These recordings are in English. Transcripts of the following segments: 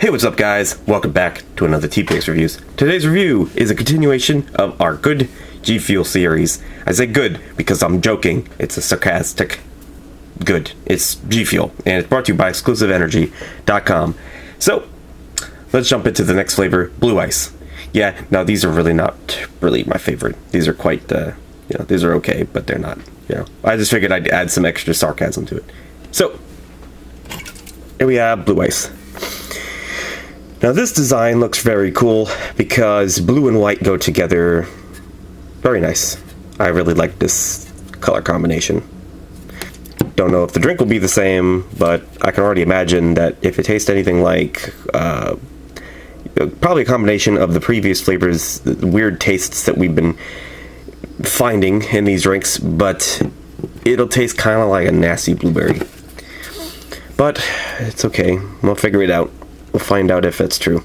Hey, what's up guys? Welcome back to another TPX Reviews. Today's review is a continuation of our Good G Fuel series. I say good because I'm joking. It's a sarcastic good. It's G Fuel, and it's brought to you by ExclusiveEnergy.com. So, let's jump into the next flavor, Blue Ice. Yeah, now these are really not really my favorite. These are quite, these are okay, but they're not, I just figured I'd add some extra sarcasm to it. So, here we have Blue Ice. Now this design looks very cool because blue and white go together very nice. I really like this color combination. Don't know if the drink will be the same, but I can already imagine that if it tastes anything like probably a combination of the previous flavors, the weird tastes that we've been finding in these drinks, but it'll taste kind of like a nasty blueberry. But it's okay, we'll figure it out. We'll find out if it's true.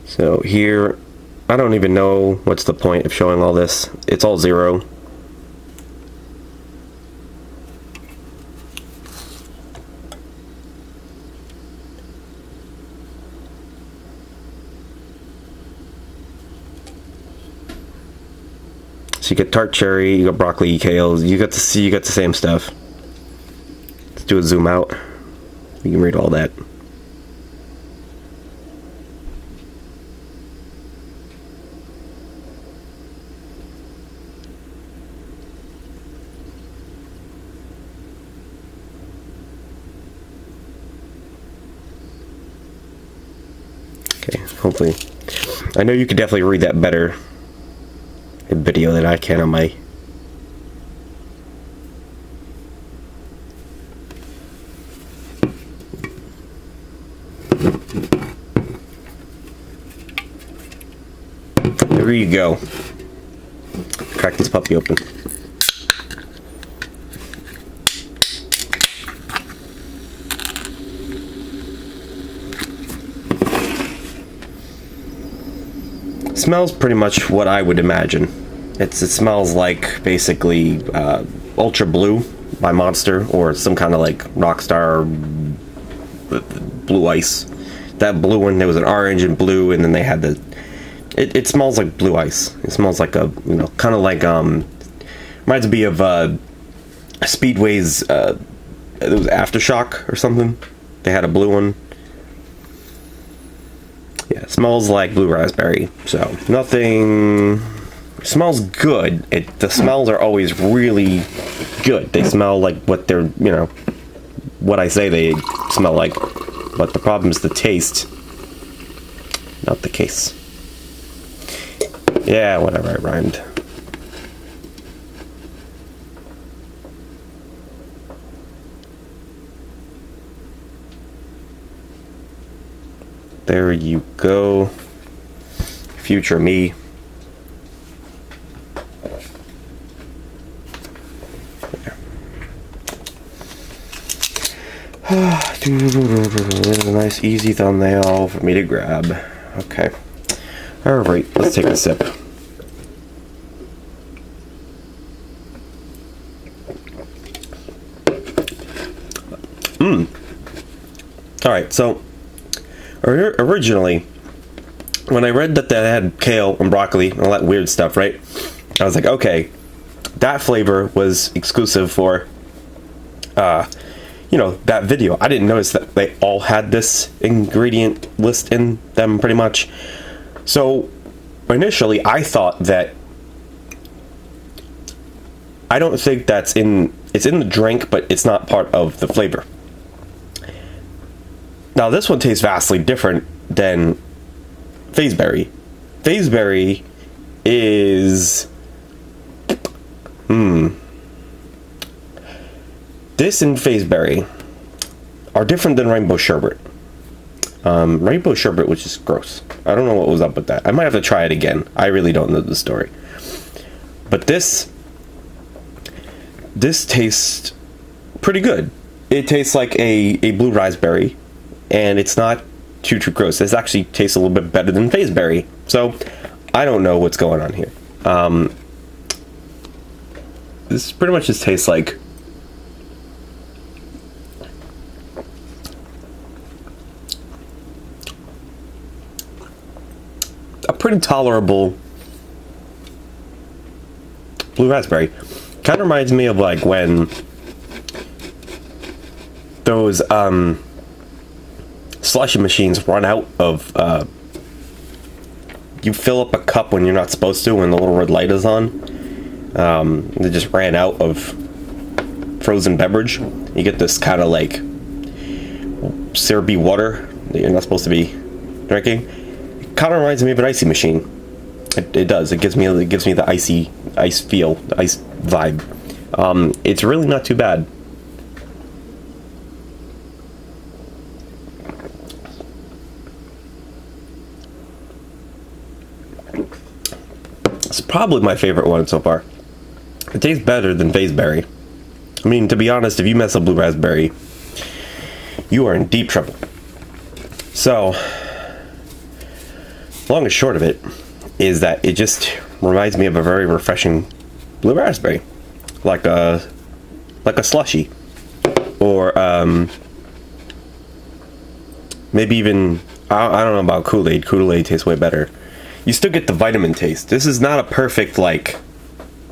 So here, I don't even know what's the point of showing all this. It's all zero. So you get tart cherry, you got broccoli, kale, you got the same stuff. Let's do a zoom out. You can read all that. Okay, hopefully. I know you could definitely read that better in video than I can on my. There you go. Crack this puppy open. Smells pretty much what I would imagine. It smells like basically Ultra Blue by Monster, or some kind of like Rockstar Blue Ice. That blue one, there was an orange and blue, and then they had the. It smells like Blue Ice. It smells like a, kind of like, reminds me of, Speedway's, it was Aftershock or something. They had a blue one. Yeah, it smells like blue raspberry. So, nothing, smells good. The smells are always really good. They smell like what they're, what I say they smell like. But the problem is the taste, not the case. Yeah, whatever, I rhymed. There you go. Future me. There's a nice easy thumbnail for me to grab. Okay. Alright, let's take a sip. Alright, so originally, when I read that had kale and broccoli and all that weird stuff, right? I was like, okay, that flavor was exclusive for, that video. I didn't notice that they all had this ingredient list in them, pretty much. So, initially, I thought that, I don't think it's in the drink, but it's not part of the flavor. Now, this one tastes vastly different than Phaseberry. Phaseberry is, this and Phaseberry are different than Rainbow Sherbet. Rainbow Sherbet, which is gross. I don't know what was up with that. I might have to try it again. I really don't know the story. But this tastes pretty good. It tastes like a blue raspberry, and it's not too gross. This actually tastes a little bit better than Phaseberry. So, I don't know what's going on here. This pretty much just tastes like pretty tolerable blue raspberry. Kind of reminds me of like when those slushy machines run out of you fill up a cup when you're not supposed to when the little red light is on. They just ran out of frozen beverage. You get this kind of like syrupy water that you're not supposed to be drinking. It kind of reminds me of an icy machine. It does. It gives me the ice feel, the ice vibe. It's really not too bad. It's probably my favorite one so far. It tastes better than Fazeberry. I mean, to be honest, if you mess up blue raspberry, you are in deep trouble. So, long and short of it is that it just reminds me of a very refreshing blue raspberry, like a slushy, or maybe even I don't know about Kool-Aid. Kool-Aid tastes way better. You still get the vitamin taste. This is not a perfect like,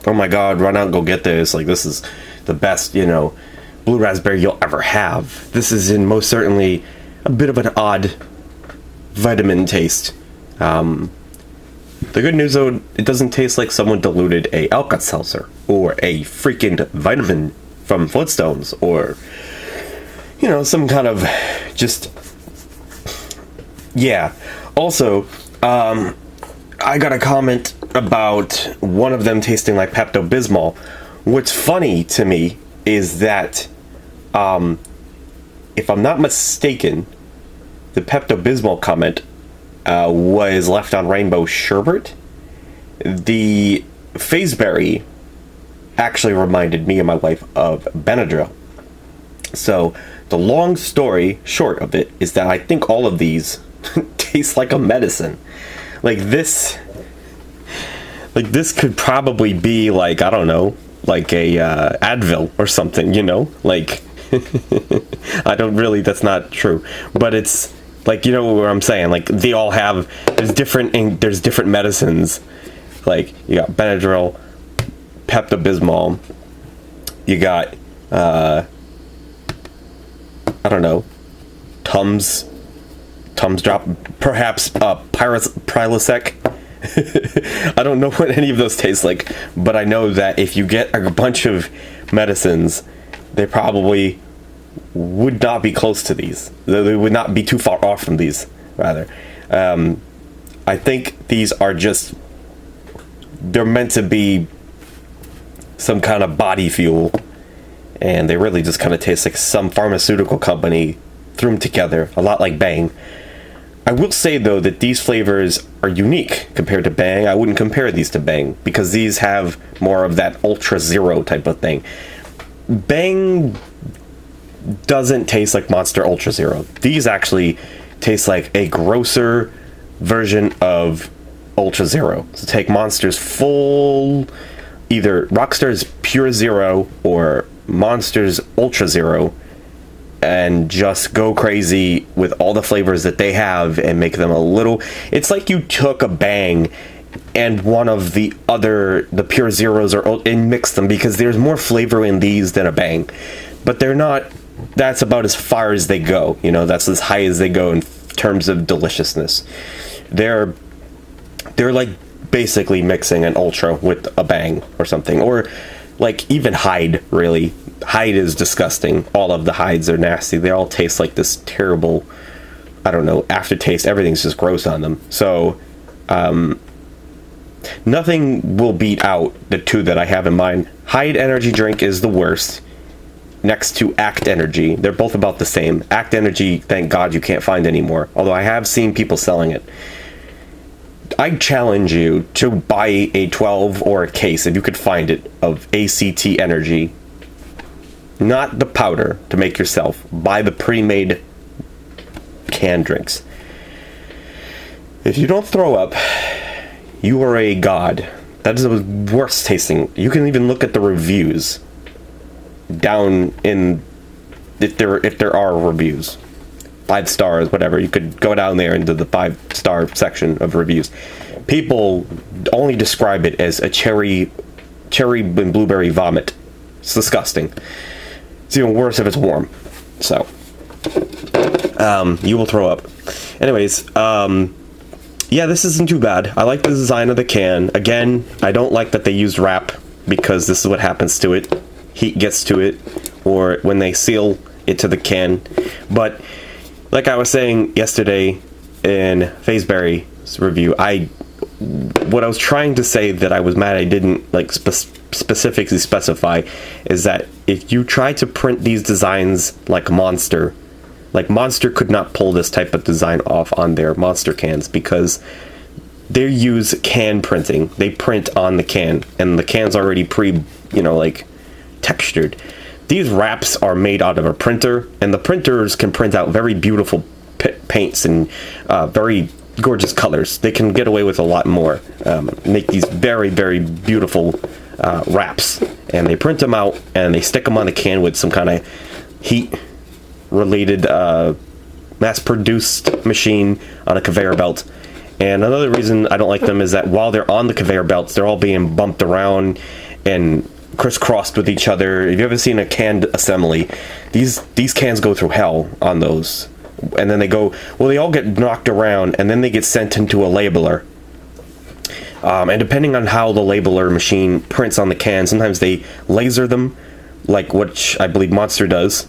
oh my god, run out and go get this. Like this is the best, blue raspberry you'll ever have. This is in most certainly a bit of an odd vitamin taste. The good news though, it doesn't taste like someone diluted a Alka-Seltzer or a freaking vitamin from Flintstones or, some kind of just, yeah. Also, I got a comment about one of them tasting like Pepto-Bismol. What's funny to me is that, if I'm not mistaken, the Pepto-Bismol comment was left on Rainbow Sherbet. The Fazeberry actually reminded me and my wife of Benadryl. So, the long story short of it is that I think all of these taste like a medicine. Like this could probably be like, I don't know, like a Advil or something, like I don't really, that's not true, but it's like, what I'm saying, like they all have, there's different medicines, like you got Benadryl, Pepto-Bismol, you got I don't know, Tums drop, perhaps Prilosec. I don't know what any of those taste like, but I know that if you get a bunch of medicines, they probably would not be close to these. They would not be too far off from these, rather. I think these are just, they're meant to be some kind of body fuel, and they really just kind of taste like some pharmaceutical company threw them together, a lot like Bang. I will say, though, that these flavors are unique compared to Bang. I wouldn't compare these to Bang, because these have more of that Ultra Zero type of thing. Bang doesn't taste like Monster Ultra Zero. These actually taste like a grosser version of Ultra Zero. So take Monster's full, either Rockstar's Pure Zero or Monster's Ultra Zero, and just go crazy with all the flavors that they have and make them a little, it's like you took a Bang and one of the Pure Zeros and mixed them, because there's more flavor in these than a Bang, but they're not, that's about as far as they go, that's as high as they go in terms of deliciousness. They're like basically mixing an Ultra with a Bang or something, or like even Hyde, really. Hyde is disgusting. All of the Hydes are nasty. They all taste like this terrible, I don't know, aftertaste. Everything's just gross on them. So, nothing will beat out the two that I have in mind. Hyde energy drink is the worst, next to Act Energy. They're both about the same. Act Energy, thank God you can't find anymore, although I have seen people selling it. I challenge you to buy a 12 or a case, if you could find it, of ACT Energy. Not the powder to make yourself. Buy the pre-made canned drinks. If you don't throw up, you are a god. That is the worst tasting. You can even look at the reviews down in, if there are reviews. 5 stars, whatever. You could go down there into the 5-star section of reviews. People only describe it as a cherry and blueberry vomit. It's disgusting. It's even worse if it's warm. So, you will throw up. Anyways, yeah, this isn't too bad. I like the design of the can. Again, I don't like that they used wrap, because this is what happens to it. Heat gets to it, or when they seal it to the can. But like I was saying yesterday in Fazeberry's review, what I was trying to say that I was mad I didn't like specifically specify is that if you try to print these designs like Monster could not pull this type of design off on their Monster cans, because they use can printing. They print on the can, and the can's already textured. These wraps are made out of a printer, and the printers can print out very beautiful paints and very gorgeous colors. They can get away with a lot more. Make these very, very beautiful wraps, and they print them out and they stick them on the can with some kind of heat-related mass-produced machine on a conveyor belt. And another reason I don't like them is that while they're on the conveyor belts, they're all being bumped around and crisscrossed with each other. If you ever seen a canned assembly, these cans go through hell on those. And then they all get knocked around, and then they get sent into a labeler. And depending on how the labeler machine prints on the can, sometimes they laser them, like which I believe Monster does,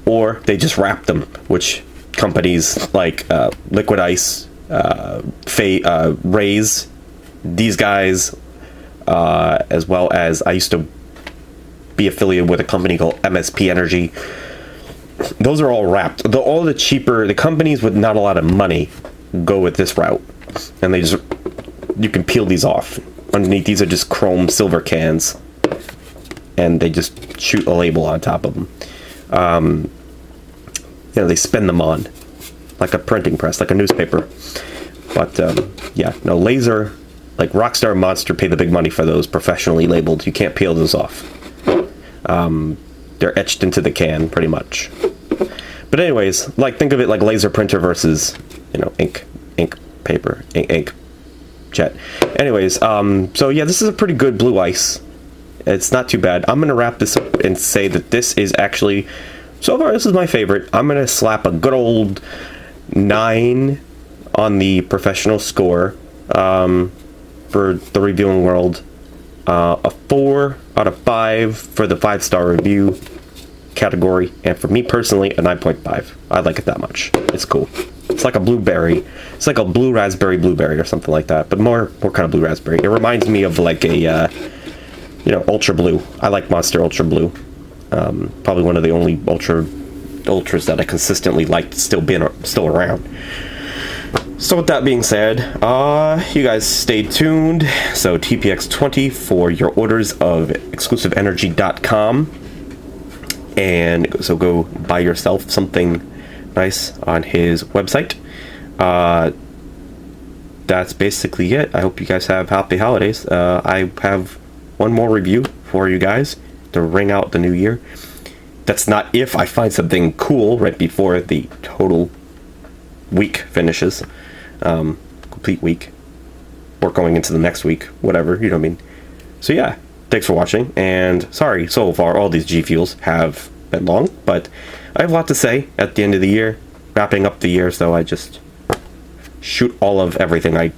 or they just wrap them, which companies like Liquid Ice, Raise, these guys, as well as I used to be affiliated with a company called MSP Energy. Those are all wrapped. All the cheaper, the companies with not a lot of money go with this route, and you can peel these off. Underneath, these are just chrome silver cans, and they just shoot a label on top of them. They spin them on like a printing press, like a newspaper. But yeah, no, laser, like Rockstar and Monster pay the big money for those professionally labeled. You can't peel those off. They're etched into the can, pretty much. But anyways, think of it like laser printer versus, ink paper, ink jet. Anyways, so yeah, this is a pretty good blue ice. It's not too bad. I'm gonna wrap this up and say that this is actually, so far, this is my favorite. I'm gonna slap a good old 9 on the professional score for the reviewing world. A 4 out of 5 for the 5-star review category, and for me personally, a 9.5. I like it that much. It's cool. It's like a blueberry. It's like a blue raspberry blueberry or something like that, but more kind of blue raspberry. It reminds me of like a Ultra Blue. I like Monster Ultra Blue. Probably one of the only ultras that I consistently liked still around. So with that being said, you guys stay tuned. So TPX 20 for your orders of exclusiveenergy.com. And so go buy yourself something nice on his website. That's basically it. I hope you guys have happy holidays. I have one more review for you guys to ring out the new year. That's not if I find something cool right before the total week finishes. Complete week. Or going into the next week. Whatever, you know what I mean. So yeah, thanks for watching. And sorry, so far all these G Fuels have been long. But I have a lot to say at the end of the year. Wrapping up the year, so I just shoot all of everything I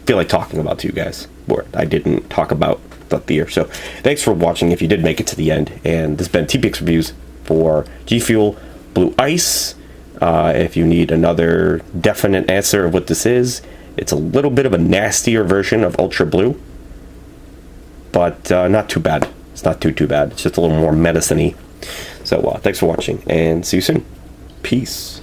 feel like talking about to you guys. Or I didn't talk about throughout the year. So thanks for watching if you did make it to the end. And this has been TPX Reviews for G Fuel Blue Ice. If you need another definite answer of what this is, it's a little bit of a nastier version of Ultra Blue, but not too bad. It's not too bad. It's just a little more medicine-y. So thanks for watching, and see you soon. Peace.